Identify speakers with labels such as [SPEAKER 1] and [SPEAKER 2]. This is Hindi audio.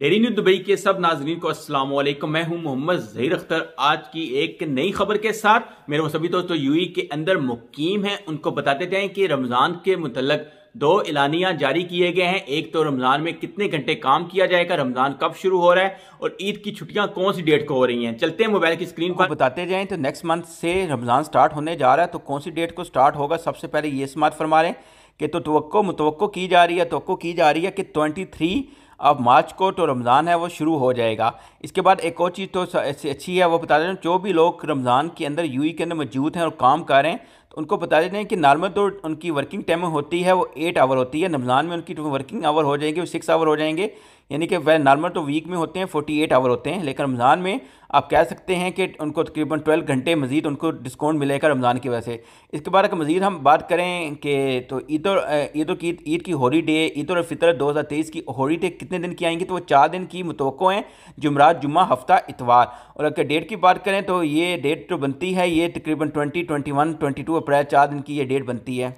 [SPEAKER 1] डेली न्यूज दुबई के सब नाजरीन को अस्सलाम वालेकुम। मैं हूं मोहम्मद जहीर अख्तर। आज की एक नई खबर के साथ मेरे वो सभी दोस्तों यूएई के अंदर मुकीम हैं उनको बताते जाएं कि रमज़ान के मुतल्लक दो एलानिया जारी किए गए हैं। एक तो रमज़ान में कितने घंटे काम किया जाएगा, रमज़ान कब शुरू हो रहा है और ईद की छुट्टियां कौन सी डेट को हो रही हैं। चलते हैं मोबाइल की स्क्रीन पर बताते जाएं। तो नेक्स्ट मंथ से रमज़ान स्टार्ट होने जा रहा है, तो कौन सी डेट को स्टार्ट होगा सबसे पहले ये समात फरमा रहे हैं कि तो मुतवक्को की जा रही है कि 23 अब मार्च को तो रमज़ान है वो शुरू हो जाएगा। इसके बाद एक और चीज़ तो अच्छी है, वो बता दें जो भी लोग रमज़ान के अंदर यूएई के अंदर मौजूद हैं और काम कर रहे हैं तो उनको बता देते हैं कि नॉर्मल तो उनकी वर्किंग टाइम होती है वो 8 आवर होती है। रमज़ान में उनकी वर्किंग आवर हो जाएंगे वो 6 आवर हो जाएंगे, यानी कि वह नॉर्मल तो वीक में होते हैं 48 आवर होते हैं, लेकिन रमज़ान में आप कह सकते हैं कि उनको तकरीबन 12 घंटे मज़ीद उनको डिस्काउंट मिलेगा रमज़ान की वजह से। इसके बाद अगर मज़ीद हम बात करें कि तो ईद की हॉलीडे, ईद उल फितर 2023 की हॉलीडे कितने दिन की आएंगी, तो वो 4 दिन की मुतवक्को हैं, जुमरात, जुम्मा, हफ्ता, इतवार। और अगर डेट की बात करें तो ये डेट जो बनती है ये तकरीबन 20, 21, 22 अप्रैल 4 दिन की ये डेट बनती है।